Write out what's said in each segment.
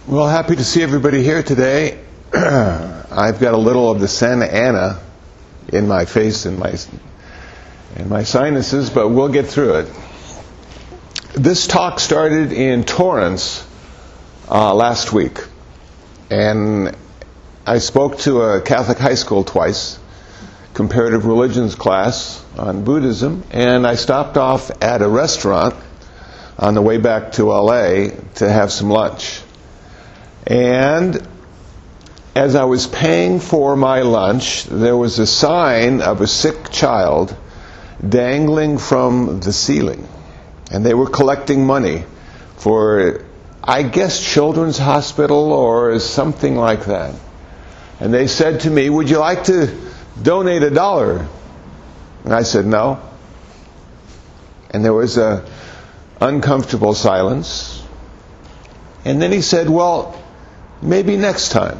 Well, happy to see everybody here today. I've got a little of the Santa Ana in my face and my sinuses, but we'll get through it. This talk started in Torrance last week, and I spoke to a Catholic high school twice, comparative religions class on Buddhism, and I stopped off at a restaurant on the way back to LA to have some lunch. And as I was paying for my lunch, there was a sign of a sick child dangling from the ceiling. And they were collecting money for, I guess, Children's Hospital or something like that. And they said to me, "Would you like to donate $1?" And I said, "No." And there was a uncomfortable silence. And then he said, "Well, maybe next time."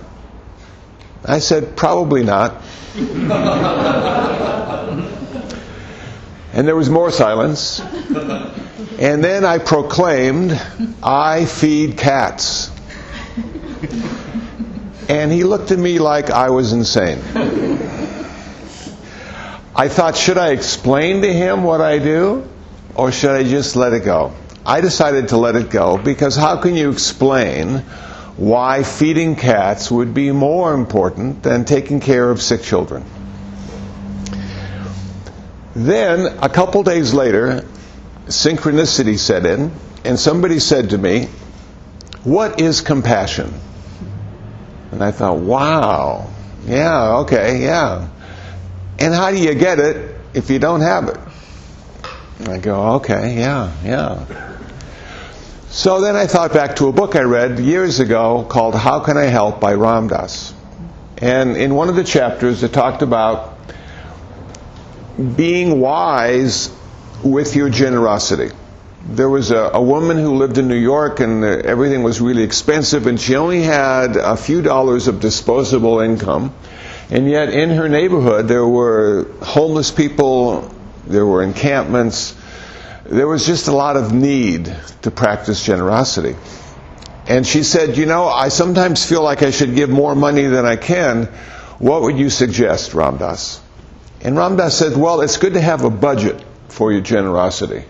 I said, "Probably not." And there was more silence. And then I proclaimed, "I feed cats." And he looked at me like I was insane. I thought, should I explain to him what I do, or should I just let it go? I decided to let it go, because how can you explain why feeding cats would be more important than taking care of sick children? Then, a couple days later, synchronicity set in, and somebody said to me, "What is compassion?" And I thought, wow, yeah, okay, yeah. And how do you get it if you don't have it? And I go, okay, yeah. So then I thought back to a book I read years ago called How Can I Help by Ram Dass. And in one of the chapters it talked about being wise with your generosity. There was a woman who lived in New York, and everything was really expensive, and she only had a few dollars of disposable income. And yet in her neighborhood there were homeless people, there were encampments, there was just a lot of need to practice generosity. And she said, I sometimes feel like I should give more money than I can. What would you suggest, Ram Dass? And Ram Dass said, well, it's good to have a budget for your generosity.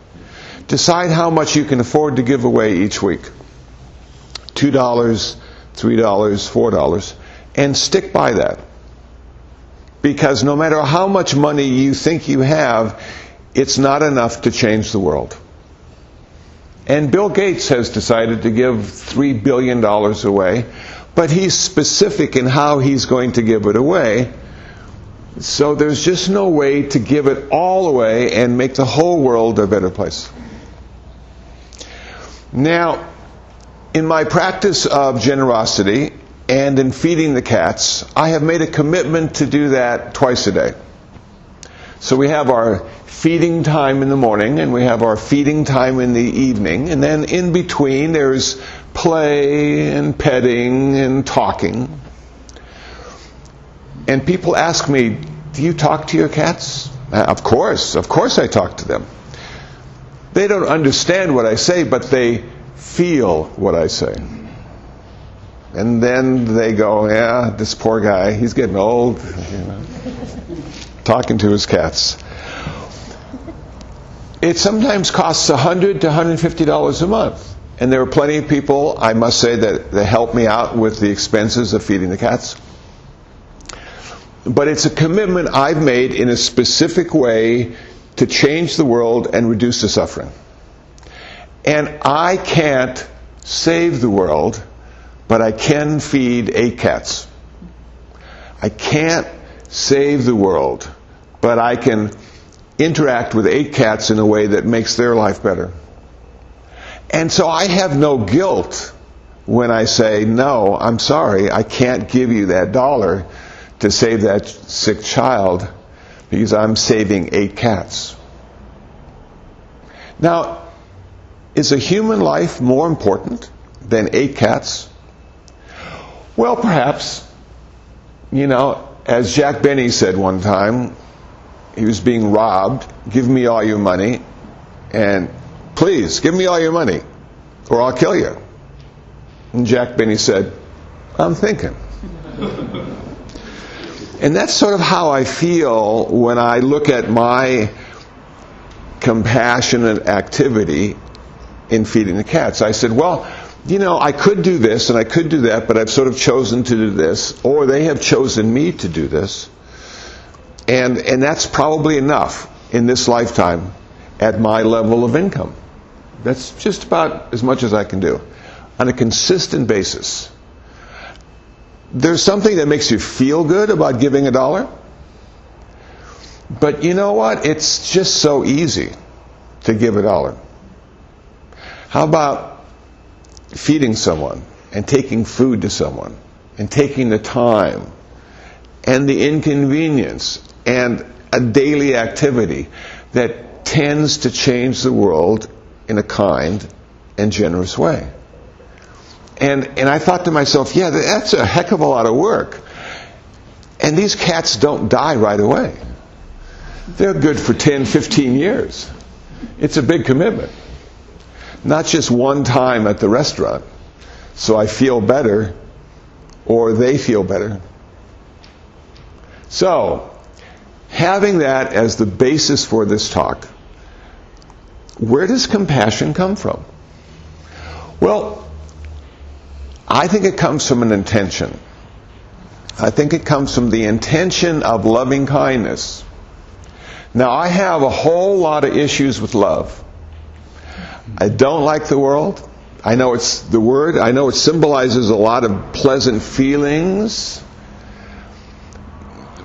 Decide how much you can afford to give away each week. $2, $3, $4, and stick by that. Because no matter how much money you think you have, it's not enough to change the world. And Bill Gates has decided to give $3 billion away, but he's specific in how he's going to give it away. So there's just no way to give it all away and make the whole world a better place. Now, in my practice of generosity and in feeding the cats, I have made a commitment to do that twice a day. So we have our feeding time in the morning, and we have our feeding time in the evening, and then in between there's play and petting and talking. And people ask me, do you talk to your cats? Of course I talk to them. They don't understand what I say, but they feel what I say. And then they go, yeah, this poor guy, he's getting old, talking to his cats. It sometimes costs $100 to $150 a month. And there are plenty of people, I must say, that help me out with the expenses of feeding the cats. But it's a commitment I've made in a specific way to change the world and reduce the suffering. And I can't save the world, but I can feed 8 cats. I can't save the world, but I can interact with 8 cats in a way that makes their life better. And so I have no guilt when I say, no, I'm sorry, I can't give you that $1 to save that sick child, because I'm saving 8 cats. Now, is a human life more important than 8 cats? Well, perhaps. As Jack Benny said one time, he was being robbed. Give me all your money, and please, give me all your money, or I'll kill you. And Jack Benny said, "I'm thinking." And that's sort of how I feel when I look at my compassionate activity in feeding the cats. I said, well, I could do this and I could do that, but I've sort of chosen to do this, or they have chosen me to do this. And that's probably enough in this lifetime at my level of income. That's just about as much as I can do on a consistent basis. There's something that makes you feel good about giving $1. But you know what? It's just so easy to give $1. How about feeding someone and taking food to someone and taking the time and the inconvenience and a daily activity that tends to change the world in a kind and generous way? And I thought to myself, yeah, that's a heck of a lot of work. And these cats don't die right away. They're good for 10, 15 years. It's a big commitment. Not just one time at the restaurant, so I feel better, or they feel better. So, having that as the basis for this talk, where does compassion come from? Well, I think it comes from an intention. I think it comes from the intention of loving kindness. Now, I have a whole lot of issues with love. I don't like the world. I know it's the word. I know it symbolizes a lot of pleasant feelings.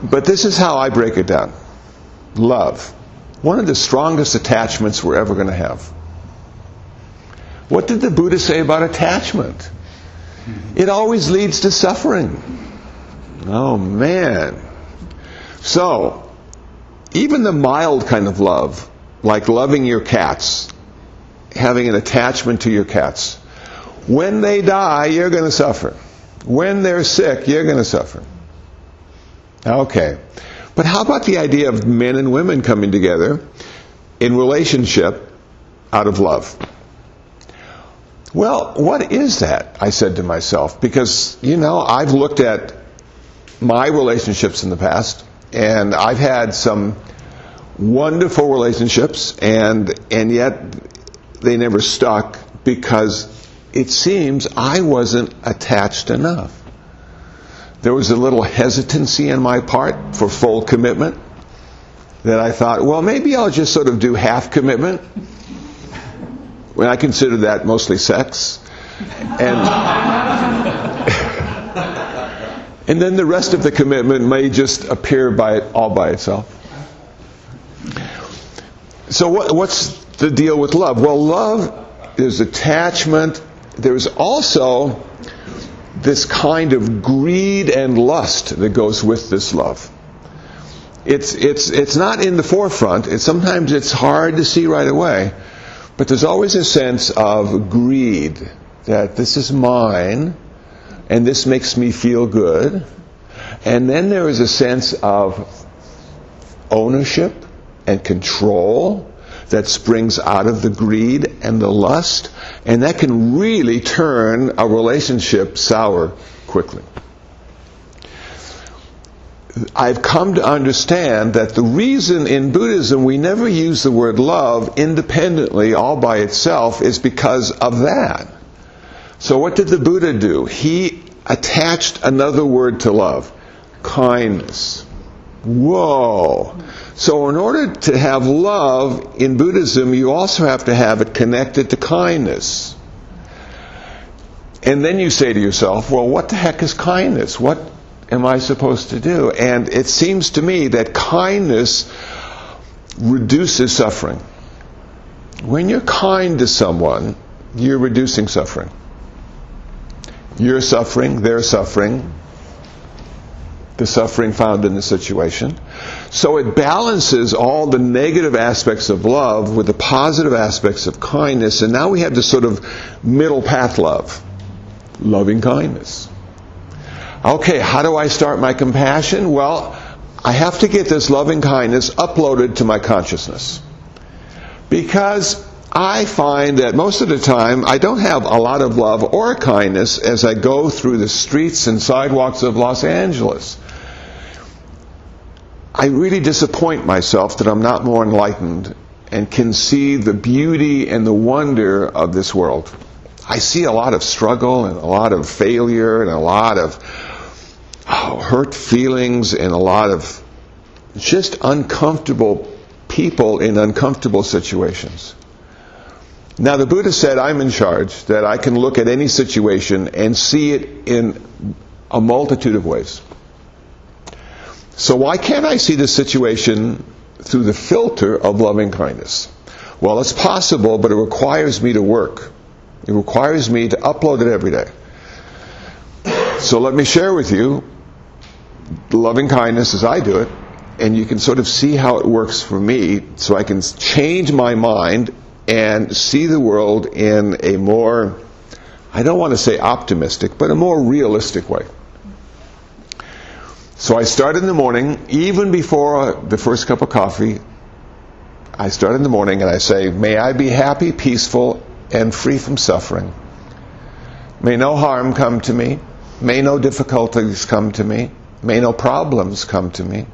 But this is how I break it down. Love. One of the strongest attachments we're ever going to have. What did the Buddha say about attachment? It always leads to suffering. Oh, man. So, even the mild kind of love, like loving your cats, having an attachment to your cats, when they die, you're going to suffer. When they're sick, you're going to suffer. Okay. But how about the idea of men and women coming together in relationship out of love? Well, what is that? I said to myself, because, I've looked at my relationships in the past, and I've had some wonderful relationships, and yet they never stuck because it seems I wasn't attached enough. There was a little hesitancy on my part for full commitment that I thought, well, maybe I'll just sort of do half commitment. When I consider that mostly sex. And then the rest of the commitment may just appear all by itself. So what's the deal with love? Well, love, there's attachment. There's also this kind of greed and lust that goes with this love. It's not in the forefront. Sometimes it's hard to see right away. But there's always a sense of greed, that this is mine, and this makes me feel good. And then there is a sense of ownership and control that springs out of the greed and the lust, and that can really turn a relationship sour quickly. I've come to understand that the reason in Buddhism we never use the word love independently, all by itself, is because of that. So what did the Buddha do? He attached another word to love. Kindness. Whoa. So in order to have love in Buddhism, you also have to have it connected to kindness. And then you say to yourself, well, what the heck is kindness? What am I supposed to do? And it seems to me that kindness reduces suffering. When you're kind to someone, you're reducing suffering. You're suffering, they're suffering, the suffering found in the situation. So it balances all the negative aspects of love with the positive aspects of kindness, and now we have this sort of middle path love, loving kindness. Okay, how do I start my compassion? Well, I have to get this loving kindness uploaded to my consciousness. Because I find that most of the time I don't have a lot of love or kindness as I go through the streets and sidewalks of Los Angeles. I really disappoint myself that I'm not more enlightened and can see the beauty and the wonder of this world. I see a lot of struggle and a lot of failure and a lot of hurt feelings and a lot of just uncomfortable people in uncomfortable situations. Now, the Buddha said I'm in charge, that I can look at any situation and see it in a multitude of ways. So why can't I see the situation through the filter of loving kindness? Well, it's possible, but it requires me to work. It requires me to upload it every day. So let me share with you loving kindness as I do it, and you can sort of see how it works for me, so I can change my mind and see the world in a more, I don't want to say optimistic, but a more realistic way. So I start in the morning, even before the first cup of coffee, I start in the morning and I say, may I be happy, peaceful, and free from suffering. May no harm come to me. May no difficulties come to me. May no problems come to me.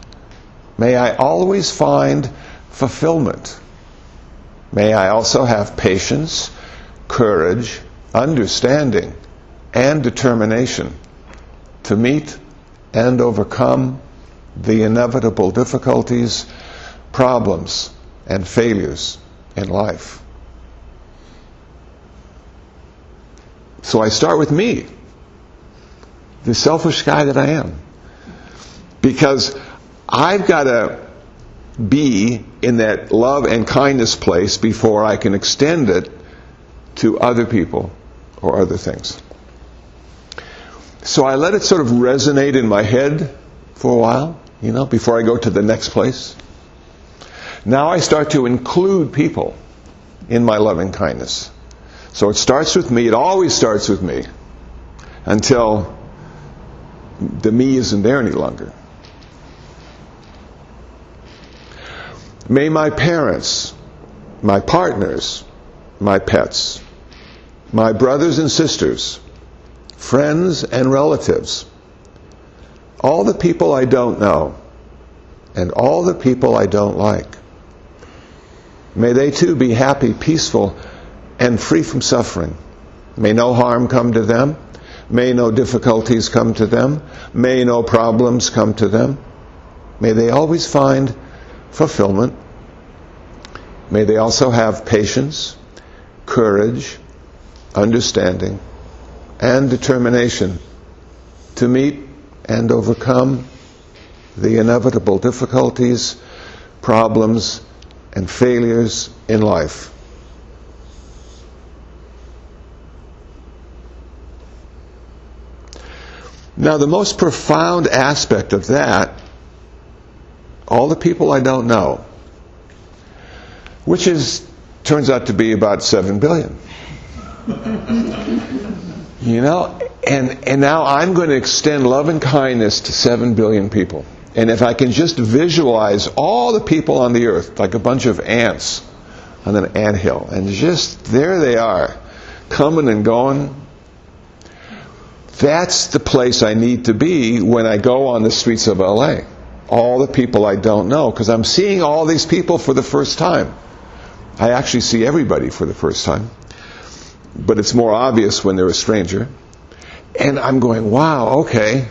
May I always find fulfillment. May I also have patience, courage, understanding, and determination to meet and overcome the inevitable difficulties, problems, and failures in life. So I start with me, the selfish guy that I am. Because I've got to be in that love and kindness place before I can extend it to other people or other things. So I let it sort of resonate in my head for a while, before I go to the next place. Now I start to include people in my loving kindness. So it starts with me, it always starts with me, until the me isn't there any longer. May my parents, my partners, my pets, my brothers and sisters, friends and relatives, all the people I don't know, and all the people I don't like, may they too be happy, peaceful, and free from suffering. May no harm come to them. May no difficulties come to them. May no problems come to them. May they always find fulfillment. May they also have patience, courage, understanding, and determination to meet and overcome the inevitable difficulties, problems, and failures in life. Now, the most profound aspect of that, all the people I don't know, which turns out to be about 7 billion. And now I'm going to extend love and kindness to 7 billion people. And if I can just visualize all the people on the earth, like a bunch of ants on an anthill, and just there they are, coming and going, that's the place I need to be when I go on the streets of LA. All the people I don't know, because I'm seeing all these people for the first time. I actually see everybody for the first time. But it's more obvious when they're a stranger. And I'm going, wow, okay,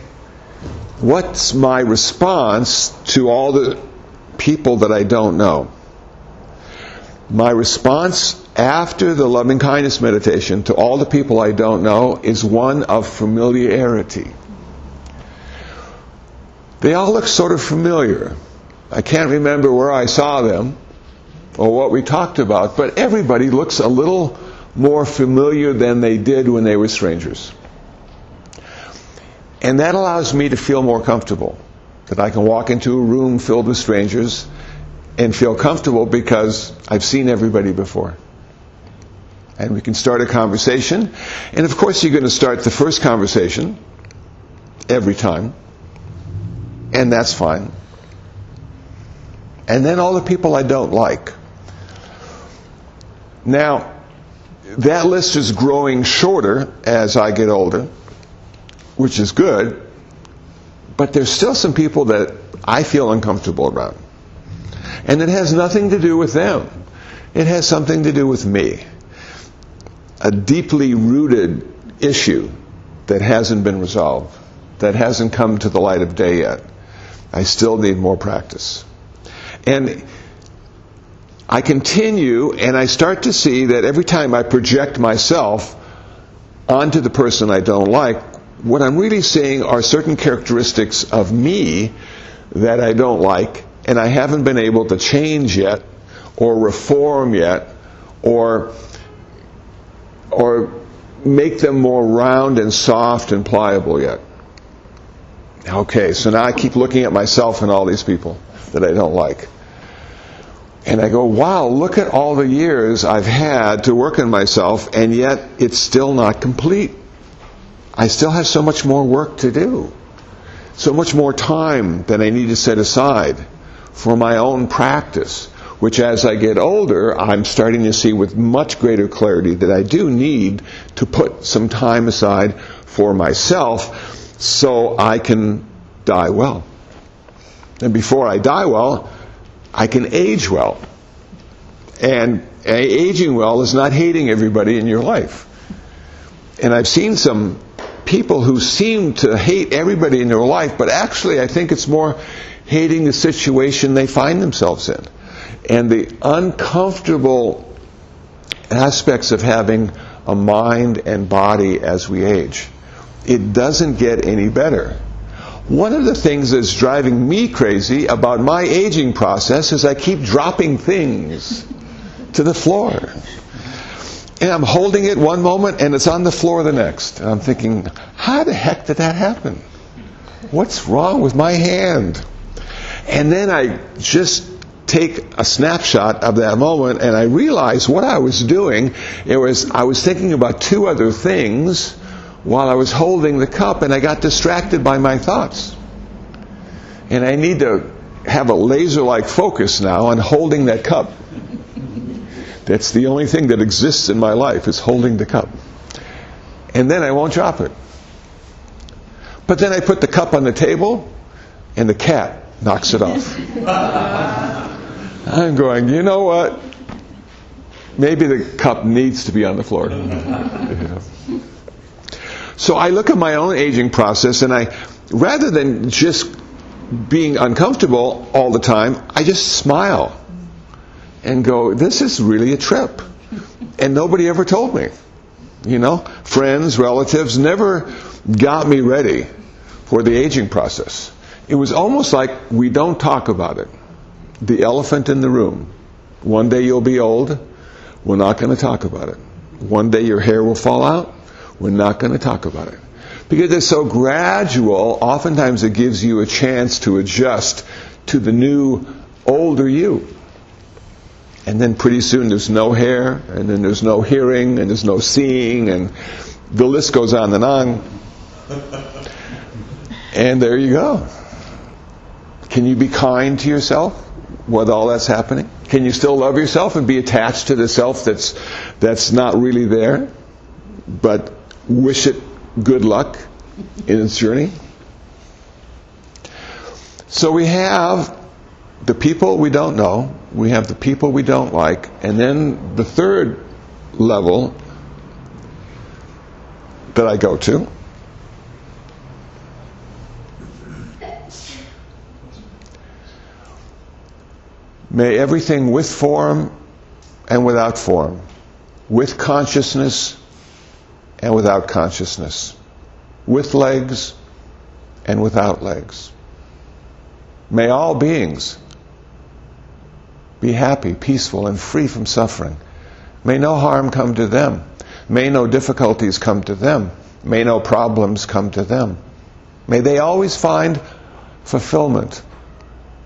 what's my response to all the people that I don't know? My response after the loving kindness meditation to all the people I don't know is one of familiarity. They all look sort of familiar. I can't remember where I saw them or what we talked about, but everybody looks a little more familiar than they did when they were strangers. And that allows me to feel more comfortable, that I can walk into a room filled with strangers and feel comfortable because I've seen everybody before. And we can start a conversation. And of course you're going to start the first conversation every time. And that's fine. And then all the people I don't like. Now, that list is growing shorter as I get older, which is good, but there's still some people that I feel uncomfortable around. And it has nothing to do with them. It has something to do with me. A deeply rooted issue that hasn't been resolved, that hasn't come to the light of day yet. I still need more practice. And I continue, and I start to see that every time I project myself onto the person I don't like, what I'm really seeing are certain characteristics of me that I don't like, and I haven't been able to change yet, or reform yet, or make them more round and soft and pliable yet. Okay, so now I keep looking at myself and all these people that I don't like. And I go, wow, look at all the years I've had to work on myself, and yet it's still not complete. I still have so much more work to do. So much more time that I need to set aside for my own practice, which as I get older, I'm starting to see with much greater clarity that I do need to put some time aside for myself so I can die well. And before I die well, I can age well. And aging well is not hating everybody in your life. And I've seen some people who seem to hate everybody in their life, but actually I think it's more hating the situation they find themselves in. And the uncomfortable aspects of having a mind and body as we age. It doesn't get any better. One of the things that's driving me crazy about my aging process is I keep dropping things to the floor. And I'm holding it one moment and it's on the floor the next. And I'm thinking, how the heck did that happen? What's wrong with my hand? And then I just take a snapshot of that moment and I realize what I was doing. I was thinking about two other things while I was holding the cup, and I got distracted by my thoughts. And I need to have a laser-like focus now on holding that cup. That's the only thing that exists in my life, is holding the cup. And then I won't drop it. But then I put the cup on the table, and the cat knocks it off. I'm going, you know what? Maybe the cup needs to be on the floor. Yeah. So I look at my own aging process, and rather than just being uncomfortable all the time, I just smile and go, this is really a trip. And nobody ever told me. Friends, relatives never got me ready for the aging process. It was almost like we don't talk about it. The elephant in the room. One day you'll be old. We're not going to talk about it. One day your hair will fall out. We're not going to talk about it. Because it's so gradual, oftentimes it gives you a chance to adjust to the new, older you. And then pretty soon there's no hair, and then there's no hearing, and there's no seeing, and the list goes on and on. And there you go. Can you be kind to yourself with all that's happening? Can you still love yourself and be attached to the self that's not really there, but wish it good luck in its journey? So we have the people we don't know, we have the people we don't like, and then the third level that I go to may everything with form and without form, with consciousness and without consciousness, with legs and without legs. May all beings be happy, peaceful, and free from suffering. May no harm come to them. May no difficulties come to them. May no problems come to them. May they always find fulfillment.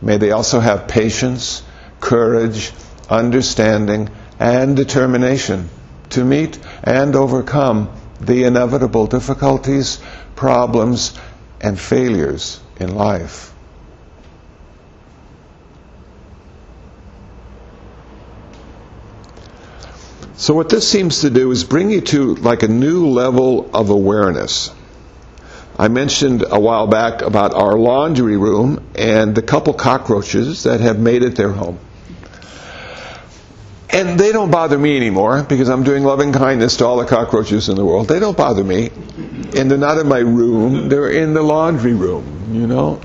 May they also have patience, courage, understanding, and determination to meet and overcome the inevitable difficulties, problems, and failures in life. So what this seems to do is bring you to like a new level of awareness. I mentioned a while back about our laundry room and the couple cockroaches that have made it their home. And they don't bother me anymore because I'm doing loving kindness to all the cockroaches in the world. They don't bother me. And they're not in my room. They're in the laundry room, you know.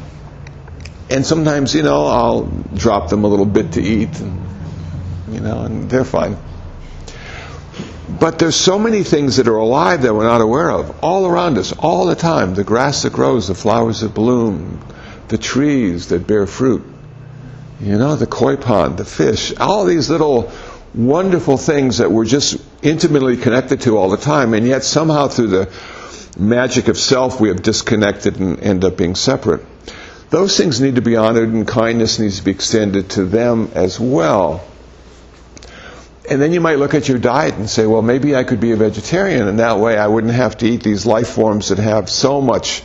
And sometimes, you know, I'll drop them a little bit to eat, and, you know, and they're fine. But there's so many things that are alive that we're not aware of, all around us, all the time. The grass that grows, the flowers that bloom, the trees that bear fruit, you know, the koi pond, the fish, all these little wonderful things that we're just intimately connected to all the time, and yet somehow through the magic of self we have disconnected and end up being separate. Those things need to be honored, and kindness needs to be extended to them as well. And then you might look at your diet and say, well, maybe I could be a vegetarian, and that way I wouldn't have to eat these life forms that have so much,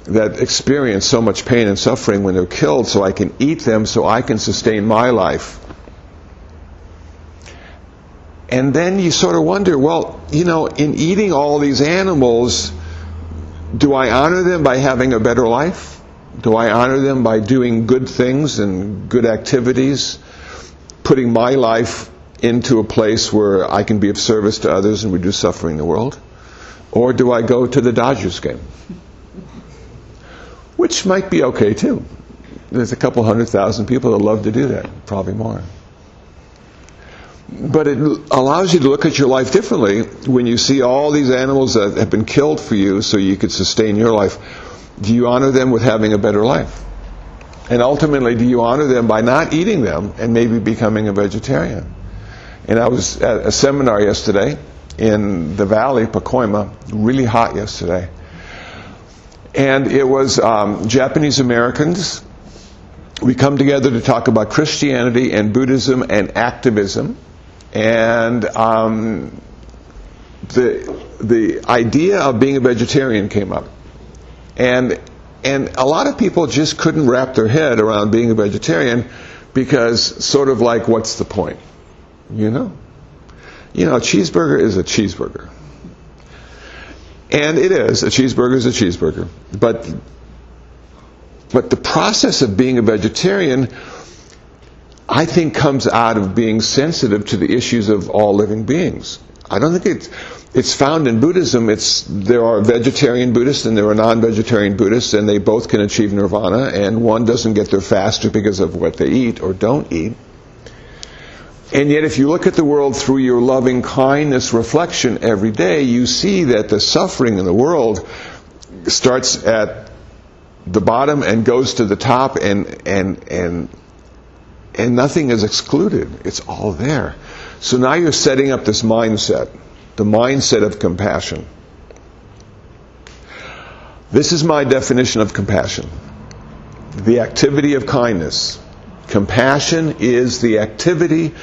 that experience so much pain and suffering when they're killed, so I can eat them so I can sustain my life. And then you sort of wonder, well, you know, in eating all these animals, do I honor them by having a better life? Do I honor them by doing good things and good activities, putting my life into a place where I can be of service to others and reduce suffering in the world? Or do I go to the Dodgers game? Which might be okay too. There's a couple 100,000 people that love to do that, probably more. But it allows you to look at your life differently when you see all these animals that have been killed for you so you could sustain your life. Do you honor them with having a better life? And ultimately, do you honor them by not eating them and maybe becoming a vegetarian? And I was at a seminar yesterday in the valley, Pacoima, really hot yesterday. And it was Japanese Americans. We come together to talk about Christianity and Buddhism and activism. And the idea of being a vegetarian came up. And a lot of people just couldn't wrap their head around being a vegetarian because sort of like, what's the point? You know? You know, a cheeseburger is a cheeseburger. And it is. A cheeseburger is a cheeseburger. But the process of being a vegetarian, I think, comes out of being sensitive to the issues of all living beings. I don't think it's found in Buddhism. There are vegetarian Buddhists and there are non-vegetarian Buddhists, and they both can achieve nirvana, and one doesn't get there faster because of what they eat or don't eat. And yet if you look at the world through your loving kindness reflection every day, you see that the suffering in the world starts at the bottom and goes to the top, and nothing is excluded. It's all there. So now you're setting up this mindset, the mindset of compassion. This is my definition of compassion. The activity of kindness. Compassion is the activity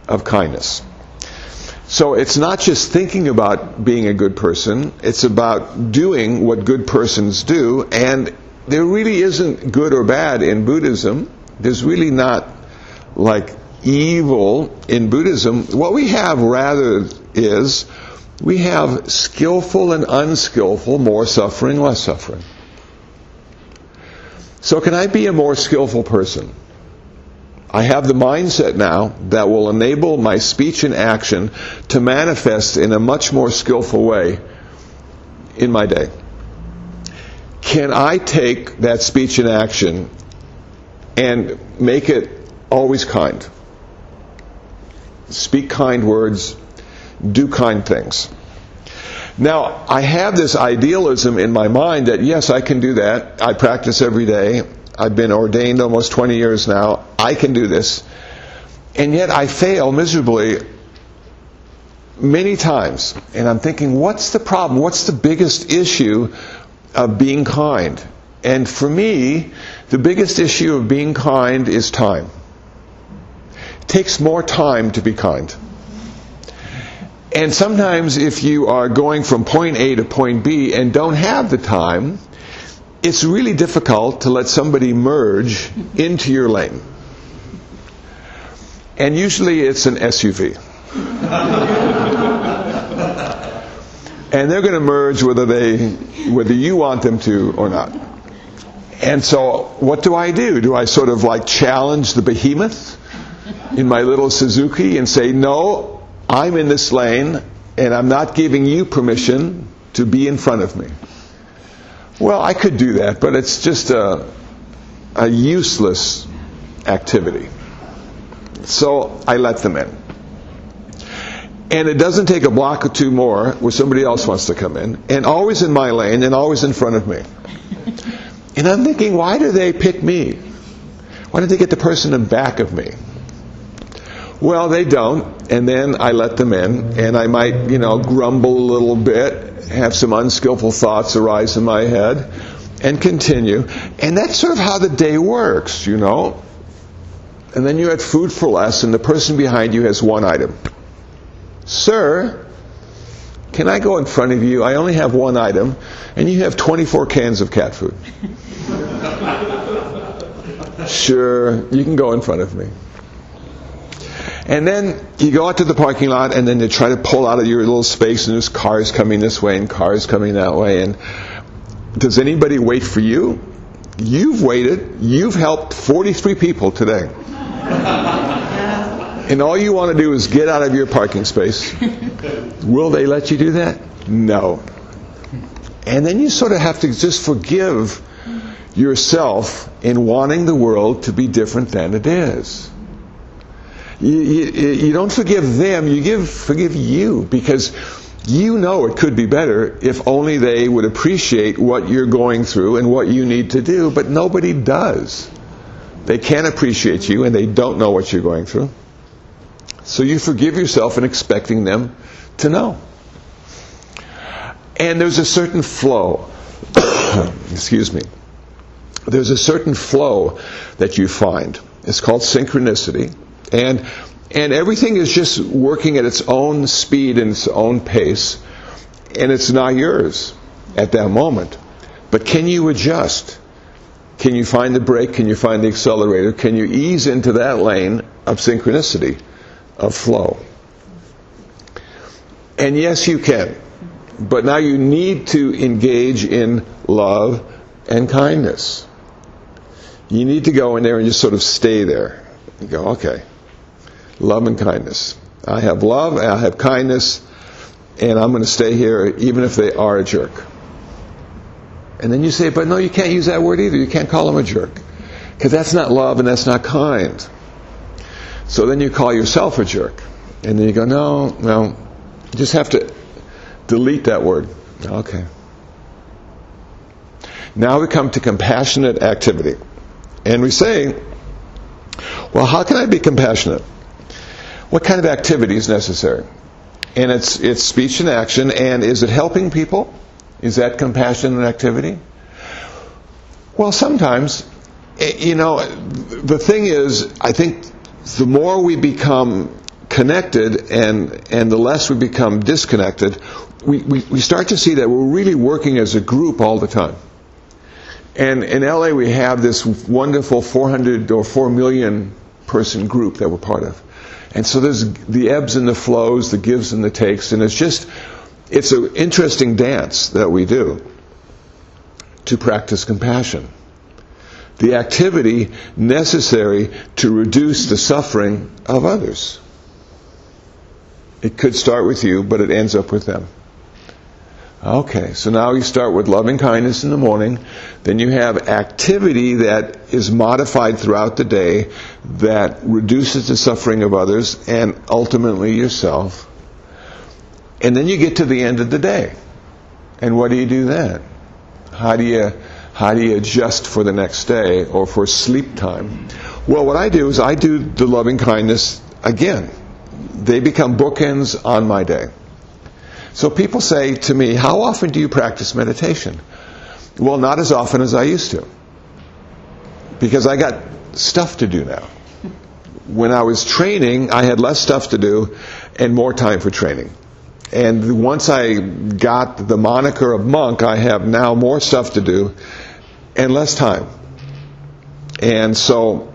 of kindness. So it's not just thinking about being a good person, it's about doing what good persons do, and there really isn't good or bad in Buddhism. There's really not like evil in Buddhism. What we have rather is we have skillful and unskillful, more suffering, less suffering. So can I be a more skillful person? I have the mindset now that will enable my speech and action to manifest in a much more skillful way in my day. Can I take that speech and action and make it always kind? Speak kind words, do kind things. Now, I have this idealism in my mind that yes, I can do that. I practice every day. I've been ordained almost 20 years now. I can do this. And yet I fail miserably many times. And I'm thinking, what's the problem? What's the biggest issue of being kind? And for me, the biggest issue of being kind is time. It takes more time to be kind. And sometimes if you are going from point A to point B and don't have the time, it's really difficult to let somebody merge into your lane. And usually it's an SUV. And they're going to merge whether you want them to or not. And so what do? Do I sort of like challenge the behemoth in my little Suzuki and say, no, I'm in this lane and I'm not giving you permission to be in front of me? Well, I could do that, but it's just a useless activity. So I let them in. And it doesn't take a block or two more where somebody else wants to come in, and always in my lane and always in front of me. And I'm thinking, why do they pick me? Why don't they get the person in back of me? Well, they don't, and then I let them in, and I might, grumble a little bit, have some unskillful thoughts arise in my head, and continue. And that's sort of how the day works, And then you're at food for less, and the person behind you has one item. Sir, can I go in front of you? I only have one item, and you have 24 cans of cat food. Sure, you can go in front of me. And then you go out to the parking lot, and then you try to pull out of your little space, and there's cars coming this way and cars coming that way. And does anybody wait for you? You've waited. You've helped 43 people today. And all you want to do is get out of your parking space. Will they let you do that? No. And then you sort of have to just forgive yourself in wanting the world to be different than it is. You don't forgive them, forgive you, because it could be better if only they would appreciate what you're going through and what you need to do, but nobody does. They can't appreciate you and they don't know what you're going through. So you forgive yourself in expecting them to know. And there's a certain flow. Excuse me. There's a certain flow that you find. It's called synchronicity. And everything is just working at its own speed and its own pace. And it's not yours at that moment. But can you adjust? Can you find the brake? Can you find the accelerator? Can you ease into that lane of synchronicity, of flow? And yes, you can. But now you need to engage in love and kindness. You need to go in there and just sort of stay there. You go, okay, love and kindness. I have love, I have kindness, and I'm going to stay here even if they are a jerk. And then you say, but no, you can't use that word either. You can't call them a jerk. Because that's not love and that's not kind. So then you call yourself a jerk. And then you go, no, you just have to delete that word. Okay. Now we come to compassionate activity. And we say, well, how can I be compassionate? What kind of activity is necessary? And it's speech and action. And is it helping people? Is that compassionate activity? Well, sometimes, the thing is, I think the more we become connected and the less we become disconnected, we start to see that we're really working as a group all the time. And in LA we have this wonderful 400 or 4 million person group that we're part of. And so there's the ebbs and the flows, the gives and the takes, and it's an interesting dance that we do to practice compassion. The activity necessary to reduce the suffering of others. It could start with you, but it ends up with them. Okay, so now you start with loving kindness in the morning. Then you have activity that is modified throughout the day that reduces the suffering of others and ultimately yourself. And then you get to the end of the day. And what do you do then? How do you adjust for the next day or for sleep time? Well, what I do is I do the loving kindness again. They become bookends on my day. So people say to me, how often do you practice meditation? Well, not as often as I used to. Because I got stuff to do now. When I was training, I had less stuff to do and more time for training. And once I got the moniker of monk, I have now more stuff to do and less time. And so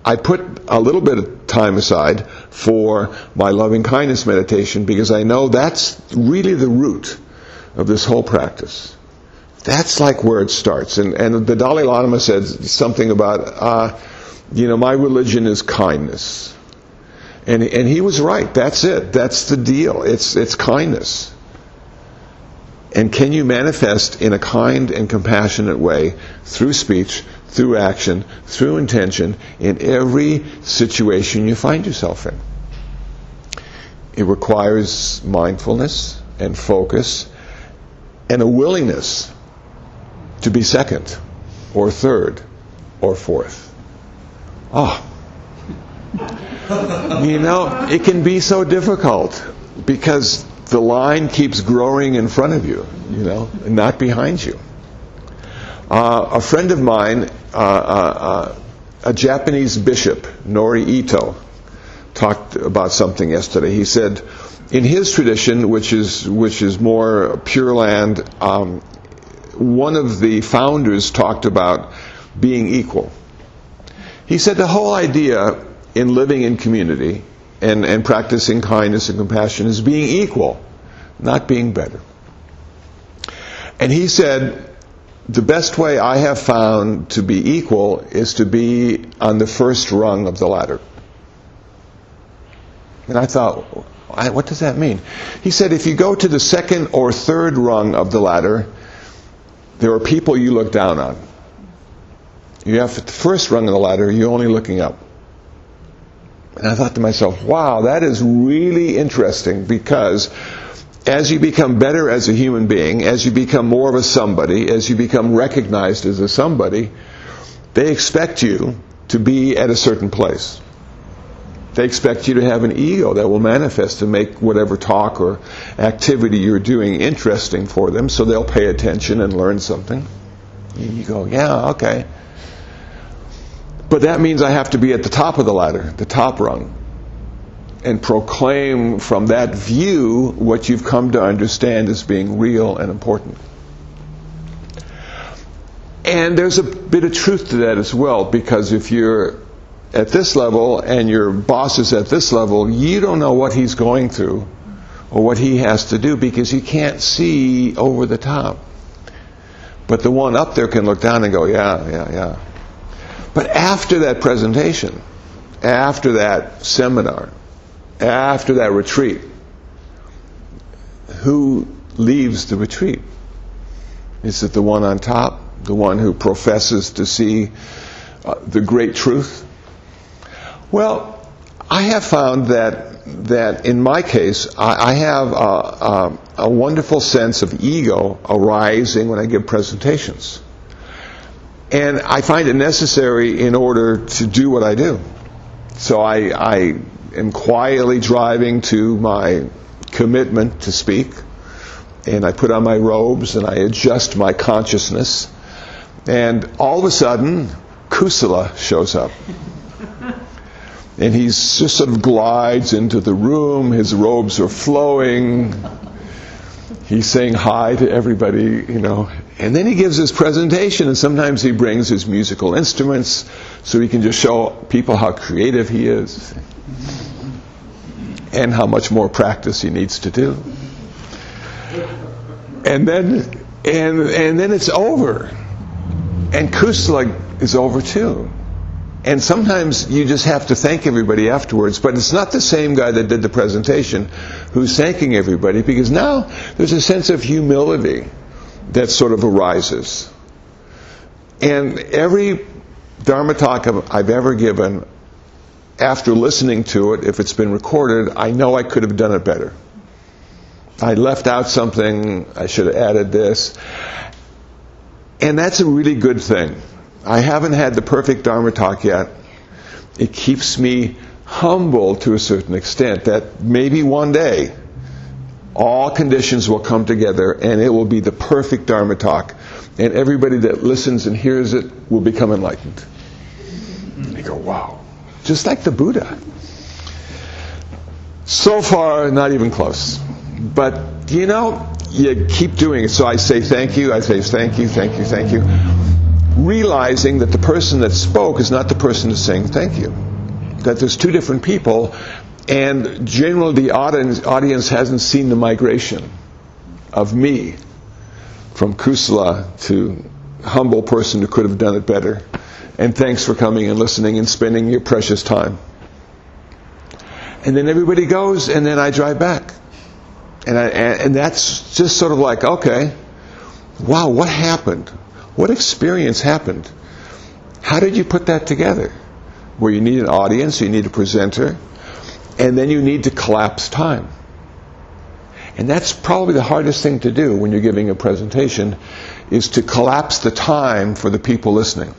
I put a little bit of time aside for my loving kindness meditation, because I know that's really the root of this whole practice. That's like where it starts. And the Dalai Lama said something about, my religion is kindness. And he was right. That's it. That's the deal. It's kindness. And can you manifest in a kind and compassionate way through speech, through action, through intention, in every situation you find yourself in? It requires mindfulness and focus and a willingness to be second or third or fourth. It can be so difficult because the line keeps growing in front of you, and not behind you. A friend of mine, a Japanese bishop, Nori Ito, talked about something yesterday. He said, in his tradition, which is more Pure Land, one of the founders talked about being equal. He said the whole idea in living in community and practicing kindness and compassion is being equal, not being better. And he said, the best way I have found to be equal is to be on the first rung of the ladder. And I thought, what does that mean? He said, if you go to the second or third rung of the ladder, there are people you look down on. You have the first rung of the ladder, you're only looking up. And I thought to myself, wow, that is really interesting, because as you become better as a human being, as you become more of a somebody, as you become recognized as a somebody, they expect you to be at a certain place. They expect you to have an ego that will manifest and make whatever talk or activity you're doing interesting for them, so they'll pay attention and learn something. And you go, yeah, okay. But that means I have to be at the top of the ladder, the top rung, and proclaim from that view what you've come to understand as being real and important. And there's a bit of truth to that as well, because if you're at this level and your boss is at this level, you don't know what he's going through or what he has to do, because you can't see over the top. But the one up there can look down and go, yeah. But after that presentation, after that seminar, after that retreat, who leaves the retreat? Is it the one on top, the one who professes to see the great truth? Well, I have found that in my case, I have a wonderful sense of ego arising when I give presentations. And I find it necessary in order to do what I do. So I am quietly driving to my commitment to speak, and I put on my robes and I adjust my consciousness, and all of a sudden Kusala shows up. And he just sort of glides into the room, his robes are flowing, he's saying hi to everybody, and then he gives his presentation, and sometimes he brings his musical instruments so he can just show people how creative he is and how much more practice he needs to do. And then it's over. And Kusala is over too. And sometimes you just have to thank everybody afterwards, but it's not the same guy that did the presentation who's thanking everybody, because now there's a sense of humility that sort of arises. And every Dharma talk I've ever given, after listening to it, if it's been recorded, I know I could have done it better. I left out something, I should have added this. And that's a really good thing. I haven't had the perfect Dharma talk yet. It keeps me humble to a certain extent that maybe one day all conditions will come together and it will be the perfect Dharma talk, and everybody that listens and hears it will become enlightened. And they go, wow. Just like the Buddha. So far, not even close. But, you keep doing it. So I say thank you, I say thank you, thank you, thank you. Realizing that the person that spoke is not the person that's saying thank you. That there's two different people, And generally the audience hasn't seen the migration of me from Kusala to humble person who could have done it better. And thanks for coming and listening and spending your precious time. And then everybody goes, and then I drive back. And that's just sort of like, okay, wow, what happened? What experience happened? How did you put that together? Where you need an audience, you need a presenter, and then you need to collapse time. And that's probably the hardest thing to do when you're giving a presentation, is to collapse the time for the people listening.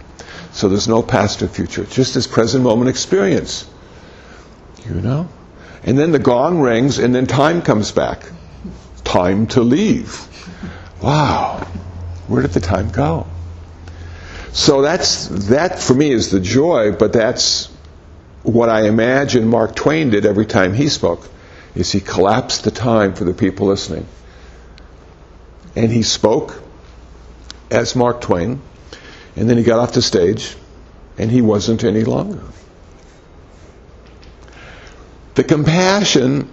So there's no past or future. It's just this present moment experience. You know? And then the gong rings, and then time comes back. Time to leave. Wow. Where did the time go? So that for me is the joy, but that's what I imagine Mark Twain did every time he spoke, is he collapsed the time for the people listening. And he spoke as Mark Twain, and then he got off the stage, and he wasn't any longer. The compassion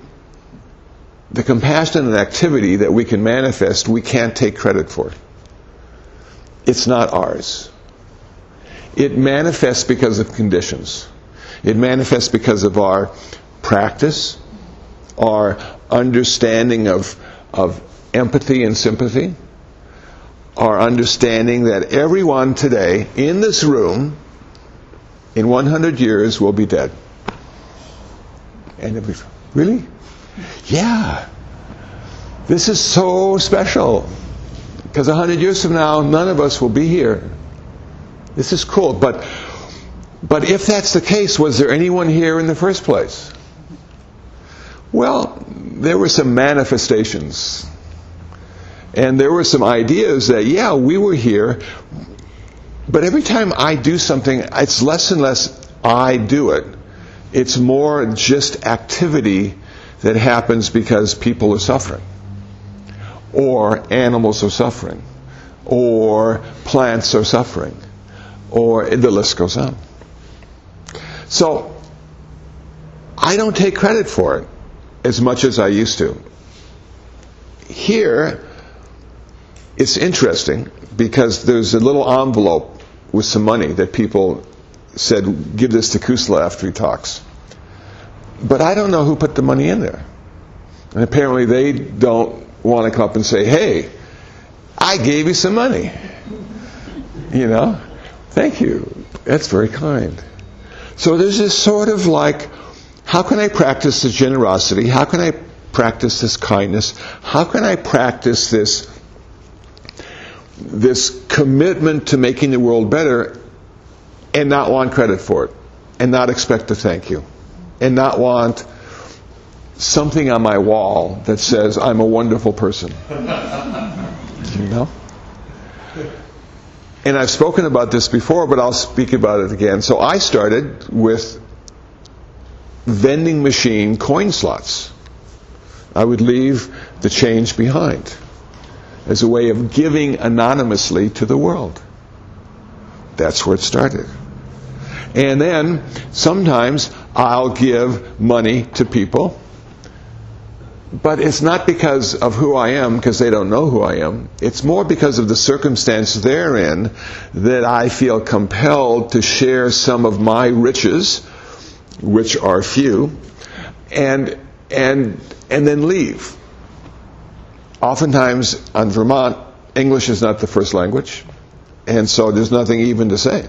and activity that we can manifest, we can't take credit for. It's not ours. It manifests because of conditions. It manifests because of our practice, our understanding of empathy and sympathy, our understanding that everyone today in this room in 100 years will be dead. And really? Yeah. This is so special. Because 100 years from now, none of us will be here. This is cool. But if that's the case, was there anyone here in the first place? Well, there were some manifestations. And there were some ideas that, yeah, we were here. But every time I do something, it's less and less I do it. It's more just activity that happens because people are suffering. Or animals are suffering. Or plants are suffering. Or the list goes on. So, I don't take credit for it as much as I used to. Here, it's interesting because there's a little envelope with some money that people said, give this to Kusala after he talks. But I don't know who put the money in there. And apparently they don't want to come up and say, hey, I gave you some money. You know? Thank you. That's very kind. So there's this sort of like, how can I practice this generosity? How can I practice this kindness? How can I practice this commitment to making the world better and not want credit for it? And not expect a thank you? And not want something on my wall that says I'm a wonderful person. You know? And I've spoken about this before, but I'll speak about it again. So I started with vending machine coin slots. I would leave the change behind as a way of giving anonymously to the world. That's where it started. And then sometimes I'll give money to people, but it's not because of who I am, because they don't know who I am. It's more because of the circumstance they're in that I feel compelled to share some of my riches, which are few, and then leave. Oftentimes on Vermont, English is not the first language, and so there's nothing even to say.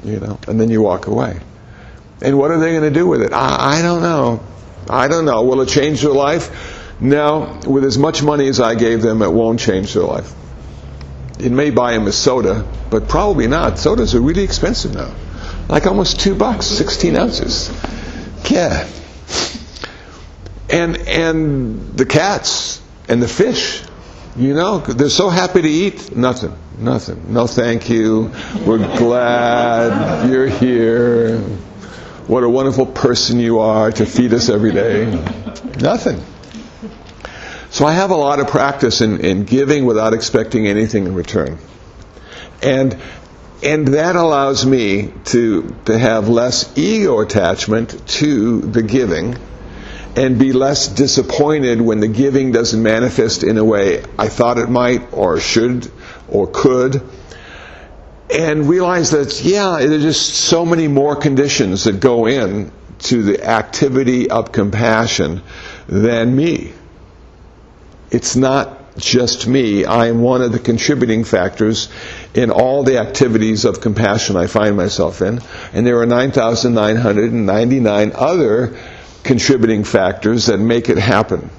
You know, and then you walk away. And what are they going to do with it? I don't know. I don't know. Will it change their life? No. With as much money as I gave them, it won't change their life. It may buy them a soda, but probably not. Sodas are really expensive now. Like almost $2, 16 ounces. Yeah. And the cats and the fish, you know, they're so happy to eat. Nothing. No thank you. We're glad you're here. What a wonderful person you are to feed us every day. Nothing. So I have a lot of practice in giving without expecting anything in return. And And that allows me to have less ego attachment to the giving and be less disappointed when the giving doesn't manifest in a way I thought it might or should or could. And realize that, there's just so many more conditions that go in to the activity of compassion than me. It's not just me. I am one of the contributing factors in all the activities of compassion I find myself in. And there are 9,999 other contributing factors that make it happen.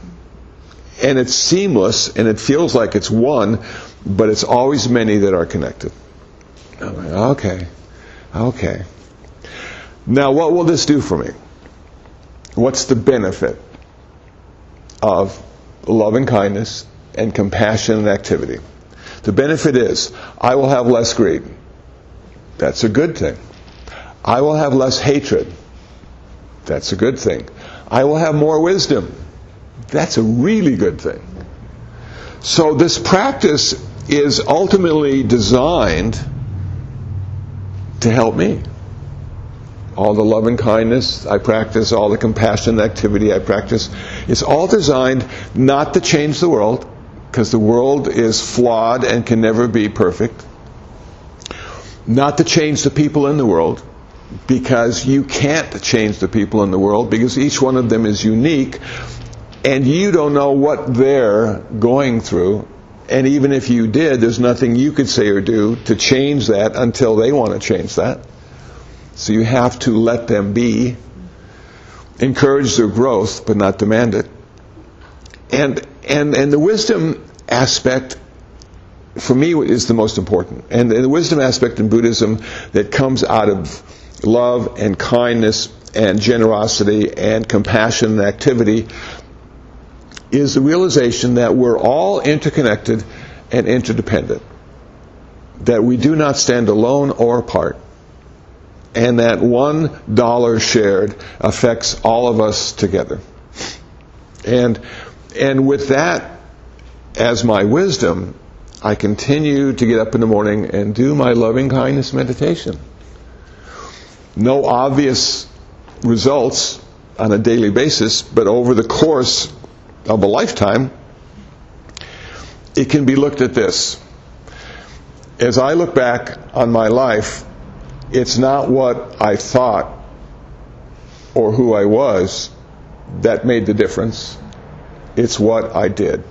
And it's seamless, and it feels like it's one, but it's always many that are connected. Okay. Now, what will this do for me? What's the benefit of love and kindness and compassion and activity? The benefit is, I will have less greed. That's a good thing. I will have less hatred. That's a good thing. I will have more wisdom. That's a really good thing. So this practice is ultimately designed to help me. All the love and kindness I practice, all the compassion and activity I practice, it's all designed not to change the world, because the world is flawed and can never be perfect. Not to change the people in the world, because you can't change the people in the world, because each one of them is unique, and you don't know what they're going through. And even if you did, there's nothing you could say or do to change that until they want to change that. So you have to let them be, encourage their growth, but not demand it. And the wisdom aspect, for me, is the most important. And the wisdom aspect in Buddhism that comes out of love and kindness and generosity and compassion and activity is the realization that we're all interconnected and interdependent. That we do not stand alone or apart. And that $1 shared affects all of us together. And with that as my wisdom, I continue to get up in the morning and do my loving kindness meditation. No obvious results on a daily basis, but over the course of a lifetime, it can be looked at this. As I look back on my life, it's not what I thought or who I was that made the difference. It's what I did.